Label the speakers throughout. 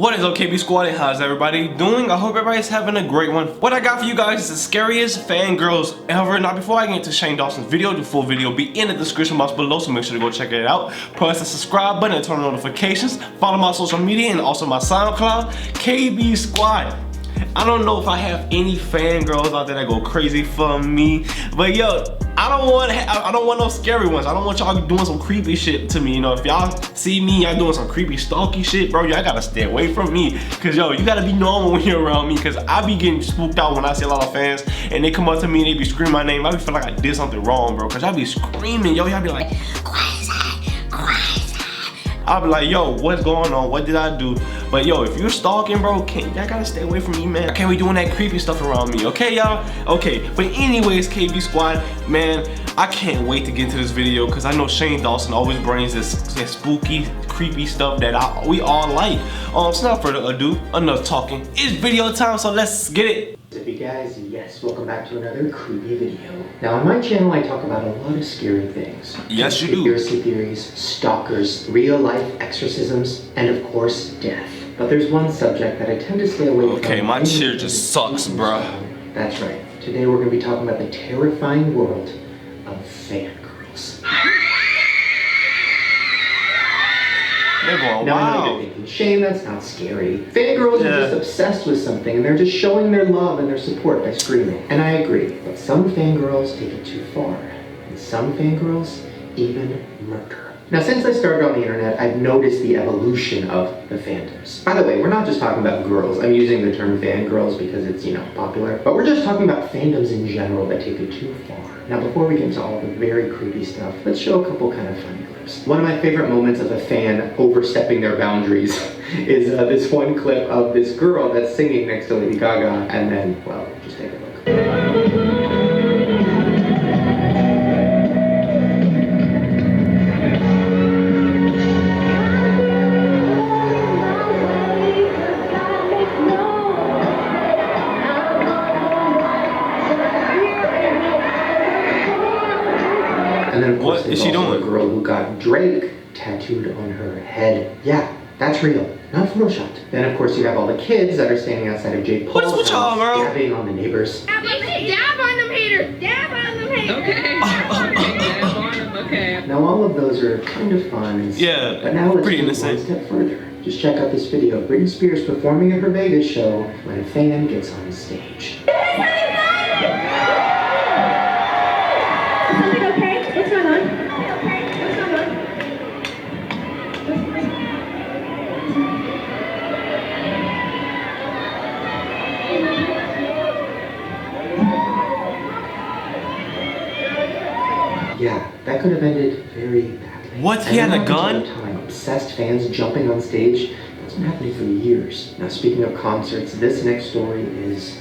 Speaker 1: What is up, KB Squad, and how's everybody doing? I hope everybody's having a great one. What I got for you guys is the scariest fangirls ever. Now, before I get into Shane Dawson's video, the full video will be in the description box below, so make sure to go check it out. Press the subscribe button and turn on notifications. Follow my social media and also my SoundCloud, KB Squad. I don't know if I have any fangirls out there that go crazy for me, but yo, I don't want no scary ones. I don't want y'all doing some creepy shit to me. You know, if y'all see me, y'all doing some creepy stalky shit, bro, y'all gotta stay away from me. Cause yo, you gotta be normal when you're around me. Cause I be getting spooked out when I see a lot of fans and they come up to me and they be screaming my name. I be feel like I did something wrong, bro. Cause y'all be screaming, yo, y'all be like, Kwesi, Kwesi. I'll be like, yo, what's going on? What did I do? But yo, if you're stalking, bro, y'all gotta stay away from me, man. I can't be doing that creepy stuff around me, okay, y'all? Okay, but anyways, KB Squad, man, I can't wait to get into this video because I know Shane Dawson always brings this spooky, creepy stuff that we all like. So without further ado, enough talking. It's video time, so let's get it.
Speaker 2: What's up, you guys? Yes, welcome back to another creepy video. Now, on my channel, I talk about a lot of scary things.
Speaker 1: Yes, you do.
Speaker 2: Conspiracy theories, stalkers, real-life exorcisms, and of course, death. But there's one subject that I tend to stay away from.
Speaker 1: Okay, my chair just sucks, bruh.
Speaker 2: That's right. Today we're going to be talking about the terrifying world of fangirls.
Speaker 1: They're going
Speaker 2: now, I know
Speaker 1: wow.
Speaker 2: you're thinking, Shane, that's not scary. Fangirls are just obsessed with something and they're just showing their love and their support by screaming. And I agree, but some fangirls take it too far. And some fangirls even murder. Now, since I started on the internet, I've noticed the evolution of the fandoms. By the way, we're not just talking about girls. I'm using the term fangirls because it's, you know, popular. But we're just talking about fandoms in general that take it too far. Now, before we get into all the very creepy stuff, let's show a couple kind of funny clips. One of my favorite moments of a fan overstepping their boundaries is this one clip of this girl that's singing next to Lady Gaga, and then, well, just take a look. And then of course
Speaker 1: What is she doing?
Speaker 2: A girl who got Drake tattooed on her head. Yeah, that's real, not photoshopped. Then of course you have all the kids that are standing outside of Jake Paul's
Speaker 1: What's with y'all, bro?
Speaker 2: dabbing on the neighbors.
Speaker 3: Dab on them haters! Dab on them haters!
Speaker 4: Okay. Dab on them, okay.
Speaker 2: Now all of those are kind of fun and
Speaker 1: Yeah,
Speaker 2: but now let's
Speaker 1: pretty
Speaker 2: take
Speaker 1: innocent.
Speaker 2: one step further. Just check out this video of Britney Spears performing at her Vegas show when a fan gets on stage. Yeah, that could have ended very badly.
Speaker 1: What? He had a gun?
Speaker 2: All the time, obsessed fans jumping on stage. That's been happening for years. Now, speaking of concerts, this next story is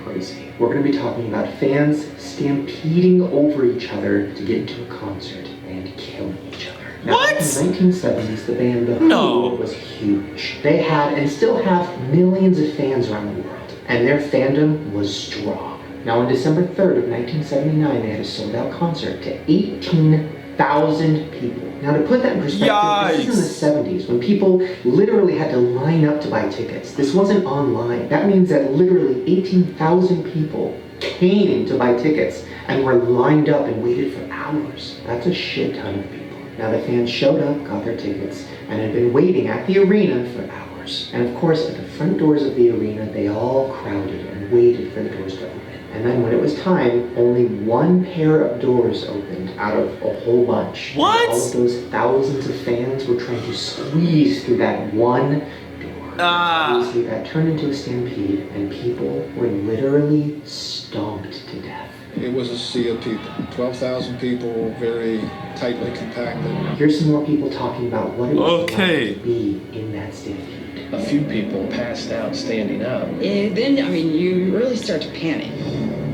Speaker 2: crazy. We're going to be talking about fans stampeding over each other to get into a concert and killing each other. Now,
Speaker 1: What?
Speaker 2: In the 1970s, the band The
Speaker 1: No.
Speaker 2: Who was huge. They had and still have millions of fans around the world, and their fandom was strong. Now, on December 3rd of 1979, they had a sold-out concert to 18,000 people. Now, to put that in perspective, this is in the 70s, when people literally had to line up to buy tickets. This wasn't online. That means that literally 18,000 people came to buy tickets and were lined up and waited for hours. That's a shit ton of people. Now, the fans showed up, got their tickets, and had been waiting at the arena for hours. And of course, at the front doors of the arena, they all crowded and waited for the doors to open. And then when it was time, only one pair of doors opened out of a whole bunch.
Speaker 1: What?
Speaker 2: And all of those thousands of fans were trying to squeeze through that one door. Obviously, that turned into a stampede, and people were literally stomped to death.
Speaker 5: It was a sea of people. 12,000 people, very tightly compacted.
Speaker 2: Here's some more people talking about what it was
Speaker 1: Okay.
Speaker 2: like to be in that stampede.
Speaker 6: A few people passed out standing up.
Speaker 4: Then, I mean, you really start to panic.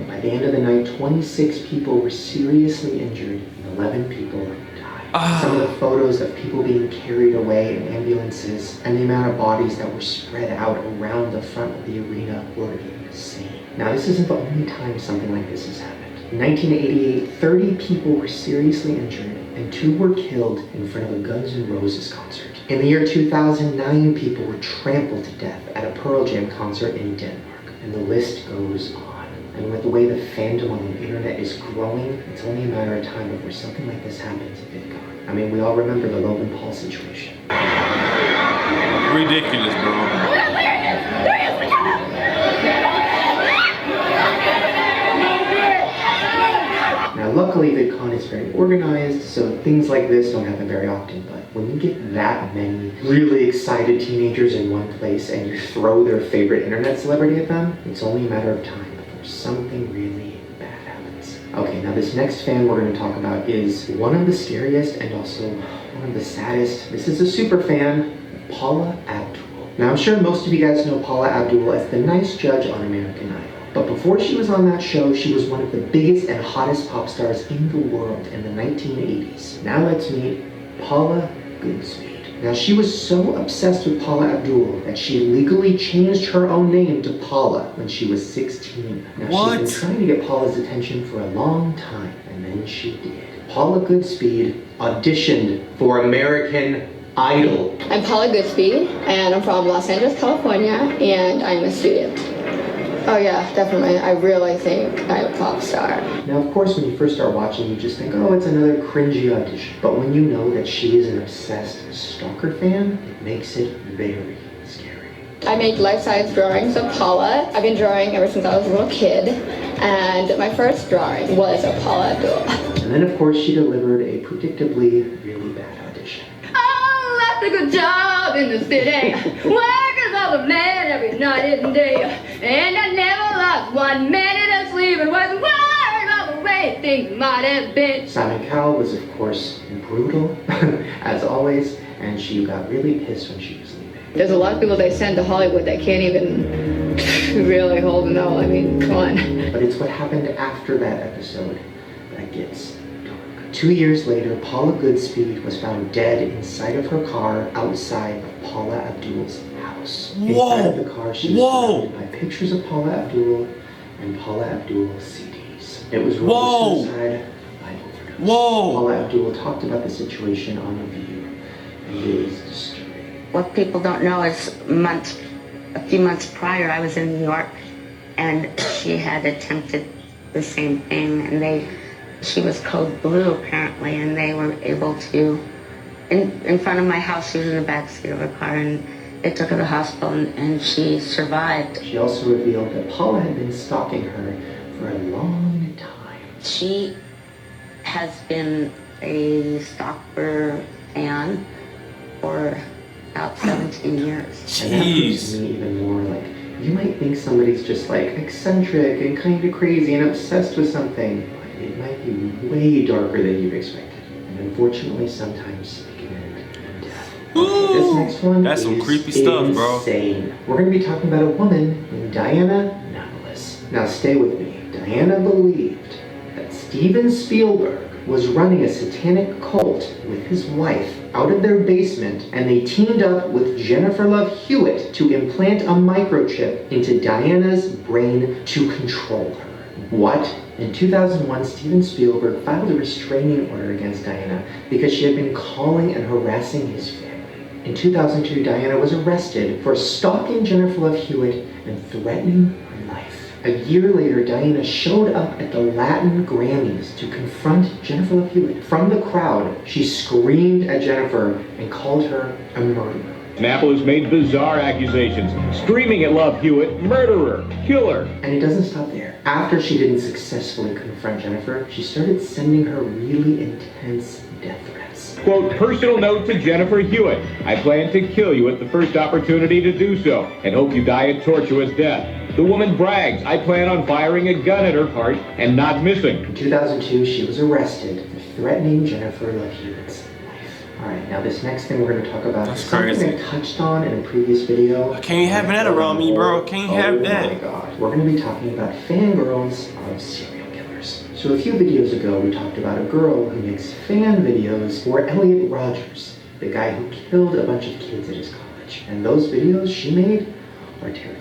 Speaker 2: By the end of the night, 26 people were seriously injured and 11 people died. Some of the photos of people being carried away in ambulances and the amount of bodies that were spread out around the front of the arena were insane. Now, this isn't the only time something like this has happened. In 1988, 30 people were seriously injured and 2 were killed in front of a Guns N' Roses concert. In the year 2009, people were trampled to death at a Pearl Jam concert in Denmark, and the list goes on. And with the way the fandom on the internet is growing, it's only a matter of time before something like this happens in VidCon. I mean, we all remember the Logan Paul situation.
Speaker 1: Ridiculous, bro.
Speaker 2: Now, luckily, VidCon is very organized, so things like this don't happen very often, but when you get that many really excited teenagers in one place and you throw their favorite internet celebrity at them, it's only a matter of time before something really bad happens. Okay, now this next fan we're going to talk about is one of the scariest and also one of the saddest. This is a super fan, Paula Abdul. Now, I'm sure most of you guys know Paula Abdul as the nice judge on American Idol. But before she was on that show, she was one of the biggest and hottest pop stars in the world in the 1980s. Now let's meet Paula Goodspeed. Now, she was so obsessed with Paula Abdul that she legally changed her own name to Paula when she was 16. Now, she's been trying to get Paula's attention for a long time, and then she did. Paula Goodspeed auditioned for American Idol.
Speaker 7: I'm Paula Goodspeed, and I'm from Los Angeles, California, and I'm a student. Oh yeah, definitely. I really think I'm a pop star.
Speaker 2: Now, of course, when you first start watching, you just think, oh, it's another cringy audition. But when you know that she is an obsessed stalker fan, it makes it very scary.
Speaker 7: I make life-size drawings of Paula. I've been drawing ever since I was a little kid, and my first drawing was of Paula Abdul.
Speaker 2: And then, of course, she delivered a predictably really bad audition.
Speaker 3: Oh, that's a good job in the city. Working all the man every night and day. And I never lost 1 minute of sleep and wasn't worried about the way things might have been.
Speaker 2: Simon Cowell was, of course, brutal, as always, and she got really pissed when she was leaving.
Speaker 7: There's a lot of people they send to Hollywood that can't even really hold a note. I mean, come on.
Speaker 2: But it's what happened after that episode that gets dark. 2 years later, Paula Goodspeed was found dead inside of her car outside of Paula Abdul's house. Inside of the car, she was surrounded by pictures of Paula Abdul and Paula Abdul CDs. It was ruled suicide by overdose. Paula Abdul talked about the situation on The View, and it is disturbing.
Speaker 8: What people don't know is a few months prior, I was in New York, and she had attempted the same thing, and she was code blue apparently, and they were able to, in front of my house, she was in the backseat of her car, and they took her to the hospital, and she survived.
Speaker 2: She also revealed that Paula had been stalking her for a long time.
Speaker 8: She has been a stalker fan for about 17 years.
Speaker 2: And that proves to me even more, like, you might think somebody's just like eccentric and kind of crazy and obsessed with something, but it might be way darker than you've expected. And unfortunately, sometimes it can end in death. Okay, this next one
Speaker 1: That's
Speaker 2: is
Speaker 1: some creepy stuff, bro.
Speaker 2: insane. We're going to be talking about a woman named Diana Nautilus. Now stay with me. Diana believed that Steven Spielberg was running a satanic cult with his wife out of their basement, and they teamed up with Jennifer Love Hewitt to implant a microchip into Diana's brain to control her. What? In 2001, Steven Spielberg filed a restraining order against Diana because she had been calling and harassing his family. In 2002, Diana was arrested for stalking Jennifer Love Hewitt and threatening her life. A year later, Diana showed up at the Latin Grammys to confront Jennifer Love Hewitt. From the crowd, she screamed at Jennifer and called her a murderer.
Speaker 9: Annapolis made bizarre accusations, screaming at Love Hewitt, murderer, killer.
Speaker 2: And it doesn't stop there. After she didn't successfully confront Jennifer, she started sending her really intense death threats.
Speaker 9: Quote, personal note to Jennifer Hewitt. I plan to kill you at the first opportunity to do so, and hope you die a tortuous death. The woman brags, I plan on firing a gun at her heart and not missing.
Speaker 2: In 2002, she was arrested for threatening Jennifer Love Hewitt's life. Alright, now this next thing we're going to talk about is something I touched on in a previous video.
Speaker 1: Can't you have that around me, bro? Can't you have that?
Speaker 2: Oh my god. We're going to be talking about fangirls of serial killers. So a few videos ago, we talked about a girl who makes fan videos for Elliot Rogers, the guy who killed a bunch of kids at his college. And those videos she made are terrifying.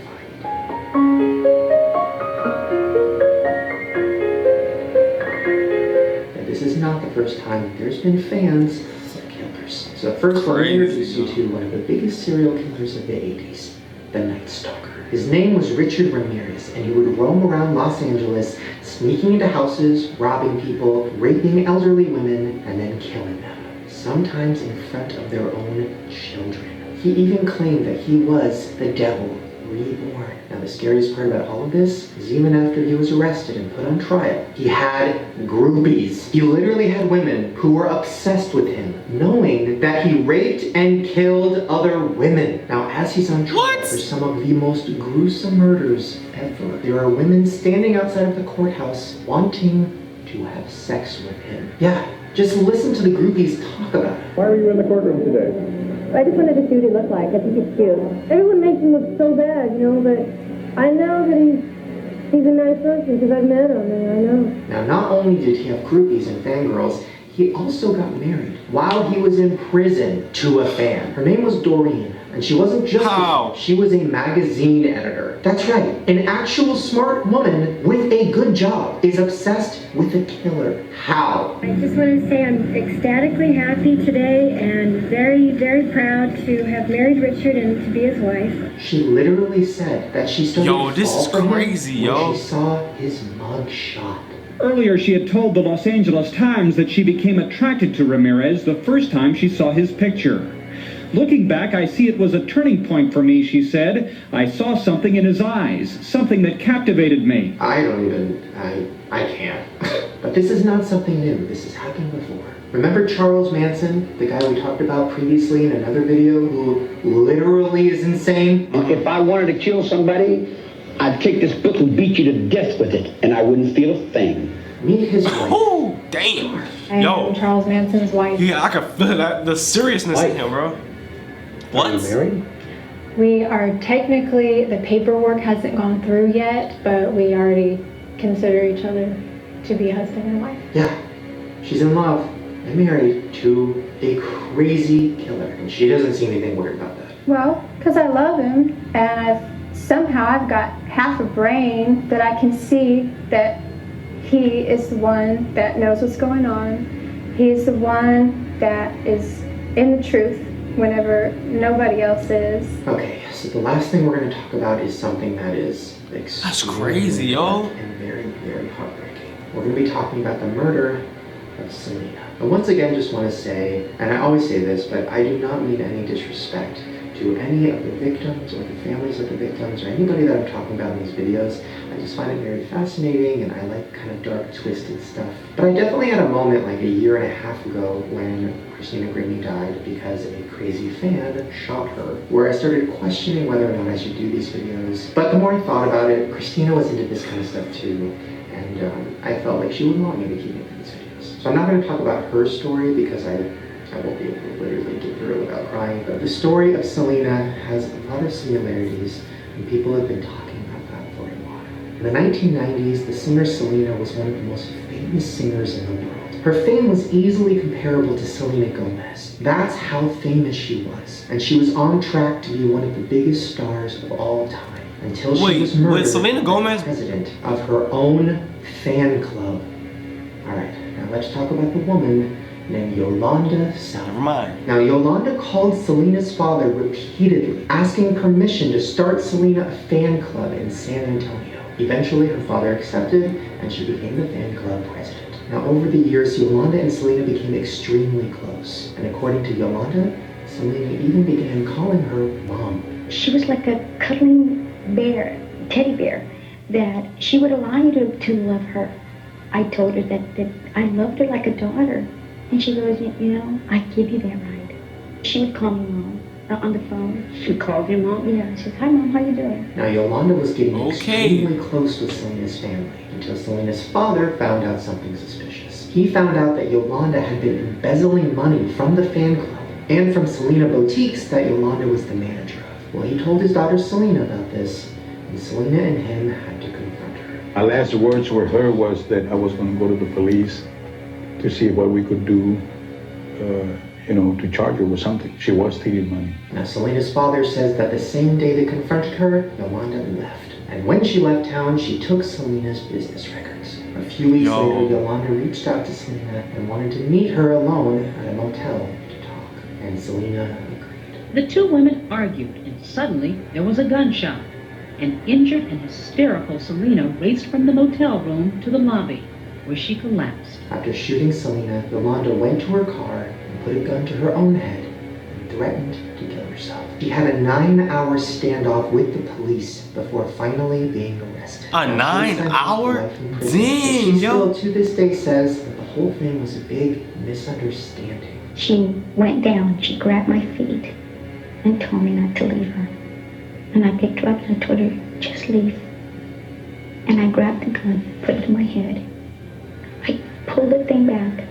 Speaker 2: This is not the first time there's been fans of killers. So first, let me introduce you to one of the biggest serial killers of the 80s, the Night Stalker. His name was Richard Ramirez, and he would roam around Los Angeles, sneaking into houses, robbing people, raping elderly women, and then killing them, sometimes in front of their own children. He even claimed that he was the devil reborn. Now the scariest part about all of this is even after he was arrested and put on trial, he had groupies. He literally had women who were obsessed with him, knowing that he raped and killed other women. Now as he's on trial for some of the most gruesome murders ever, there are women standing outside of the courthouse wanting to have sex with him. Yeah, just listen to the groupies talk about it.
Speaker 10: Why were you in the courtroom today?
Speaker 11: I just wanted to see what he looked like. I think he's cute. Everyone makes him look so bad, you know, but I know that he's a nice person because I've met him and I know.
Speaker 2: Now, not only did he have groupies and fangirls, he also got married while he was in prison to a fan. Her name was Doreen, and she wasn't just she was a magazine editor. That's right, an actual smart woman with a good job is obsessed with a killer. How?
Speaker 11: I just want to say I'm ecstatically happy today and very, very proud to have married Richard and to be his wife.
Speaker 2: She literally said that she started
Speaker 1: Yo, this is crazy,
Speaker 2: when she saw his mug shot.
Speaker 10: Earlier, she had told the Los Angeles Times that she became attracted to Ramirez the first time she saw his picture. Looking back, I see it was a turning point for me, she said. I saw something in his eyes, something that captivated me.
Speaker 2: I can't. But this is not something new. This has happened before. Remember Charles Manson, the guy we talked about previously in another video, who literally is insane?
Speaker 12: If I wanted to kill somebody, I'd take this book and beat you to death with it, and I wouldn't feel a thing.
Speaker 2: Meet his wife.
Speaker 1: Oh, damn. Yo.
Speaker 11: Charles Manson's wife.
Speaker 1: Yeah, I can feel that, the seriousness in him, bro. What?
Speaker 2: Are you married?
Speaker 11: We are technically, the paperwork hasn't gone through yet, but we already consider each other to be husband and wife.
Speaker 2: Yeah, she's in love and married to a crazy killer, and she doesn't seem anything worried about that.
Speaker 11: Well, because I love him, and somehow I've got half a brain that I can see that he is the one that knows what's going on. He's the one that is in the truth whenever nobody else is.
Speaker 2: Okay, so the last thing we're going to talk about is something that is
Speaker 1: that's crazy, yo.
Speaker 2: And very, very heartbreaking. We're going to be talking about the murder of Selena. But once again, just want to say, and I always say this, but I do not mean any disrespect to any of the victims or the families of the victims or anybody that I'm talking about in these videos. I just find it very fascinating and I like kind of dark, twisted stuff. But I definitely had a moment like a year and a half ago when Christina Grigney died because a crazy fan shot her, where I started questioning whether or not I should do these videos. But the more I thought about it, Christina was into this kind of stuff too, and I felt like she would want me to keep making these videos. So I'm not going to talk about her story because I won't be able to literally get through it without crying. But the story of Selena has a lot of similarities, and people have been talking about that for a while. In the 1990s, the singer Selena was one of the most famous singers in the world. Her fame was easily comparable to Selena Gomez. That's how famous she was. And she was on track to be one of the biggest stars of all time. Until she was murdered
Speaker 1: Selena Gomez?
Speaker 2: by the president of her own fan club. Alright, now let's talk about the woman named Yolanda Sal.
Speaker 1: Never mind.
Speaker 2: Now, Yolanda called Selena's father repeatedly, asking permission to start Selena a fan club in San Antonio. Eventually, her father accepted, and she became the fan club president. Now, over the years, Yolanda and Selena became extremely close. And according to Yolanda, Selena even began calling her mom.
Speaker 13: She was like a cuddling bear, teddy bear, that she would allow you to love her. I told her that I loved her like a daughter. And she goes, you know, I give you that right. She would call me mom on the phone.
Speaker 8: She called you mom?
Speaker 13: Yeah, she says, hi mom, how you doing?
Speaker 2: Now Yolanda was getting extremely close with Selena's family until Selena's father found out something suspicious. He found out that Yolanda had been embezzling money from the fan club and from Selena Boutiques that Yolanda was the manager of. Well, he told his daughter Selena about this, and Selena and him had to confront her.
Speaker 14: My last words with her was that I was going to go to the police to see what we could do, to charge her with something. She was stealing money.
Speaker 2: Now, Selena's father says that the same day they confronted her, Yolanda left. And when she left town, she took Selena's business records. A few weeks later, Yolanda reached out to Selena and wanted to meet her alone at a motel to talk. and Selena agreed.
Speaker 15: The two women argued, and suddenly there was a gunshot. An injured and hysterical Selena raced from the motel room to the lobby, where she collapsed.
Speaker 2: After shooting Selena, Yolanda went to her car and put a gun to her own head and threatened to kill herself. She had a 9-hour standoff with the police before finally being arrested.
Speaker 1: A 9-hour? Dang,
Speaker 2: she
Speaker 1: yo.
Speaker 2: still to this day says that the whole thing was a big misunderstanding.
Speaker 13: She went down, she grabbed my feet and told me not to leave her. And I picked her up and I told her, just leave. And I grabbed the gun, put it in my head. I pulled the thing back.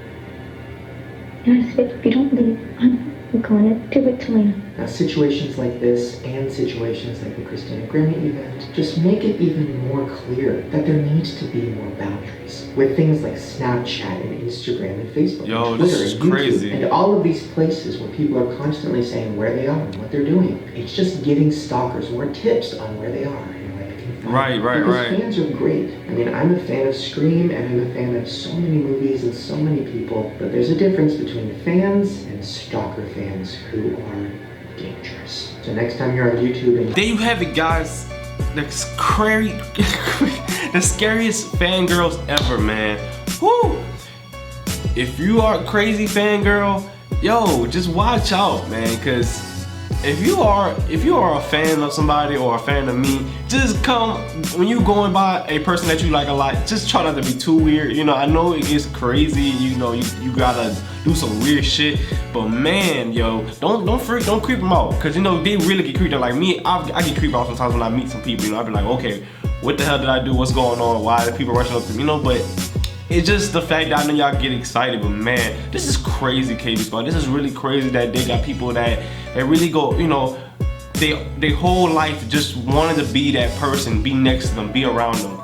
Speaker 13: And I said, if you don't leave, I'm going to do it to Lena.
Speaker 2: Now, situations like this and situations like the Christina Grimmie event just make it even more clear that there needs to be more boundaries with things like Snapchat and Instagram and Facebook
Speaker 1: Yo,
Speaker 2: and Twitter
Speaker 1: this is
Speaker 2: and YouTube
Speaker 1: crazy.
Speaker 2: and all of these places where people are constantly saying where they are and what they're doing. It's just giving stalkers more tips on where they are and where they can find
Speaker 1: Right, right,
Speaker 2: because
Speaker 1: right.
Speaker 2: fans are great. I mean, I'm a fan of Scream and I'm a fan of so many movies and so many people, but there's a difference between fans and stalker fans who are dangerous. So next time you're on YouTube and
Speaker 1: There you have it, guys. The scariest fangirls ever, man. Woo! If you are a crazy fangirl, yo, just watch out, man, cause if you are a fan of somebody or a fan of me, just come when you going by a person that you like a lot, just try not to be too weird. You know, I know it gets crazy, you know, you gotta do some weird shit, but man, yo, don't creep them out, cause you know they really get creeped out. Like me, I get creeped out sometimes when I meet some people. You know, I be like, okay, what the hell did I do? What's going on? Why are people rushing up to me? You know, but it's just the fact that I know y'all get excited, but man, this is crazy, KB Squad. This is really crazy that they got people that really go, you know, they whole life just wanted to be that person, be next to them, be around them.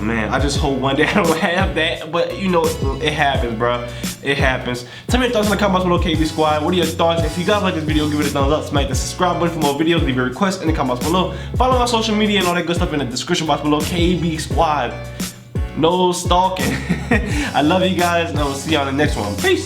Speaker 1: Man, I just hope one day I don't have that, but you know, it happens, bro. It happens. Tell me your thoughts in the comments below, KB Squad. What are your thoughts? If you guys like this video, give it a thumbs up, smack the subscribe button for more videos, leave your requests in the comments below. Follow my social media and all that good stuff in the description box below, KB Squad. No stalking. I love you guys, and I will see you on the next one. Peace.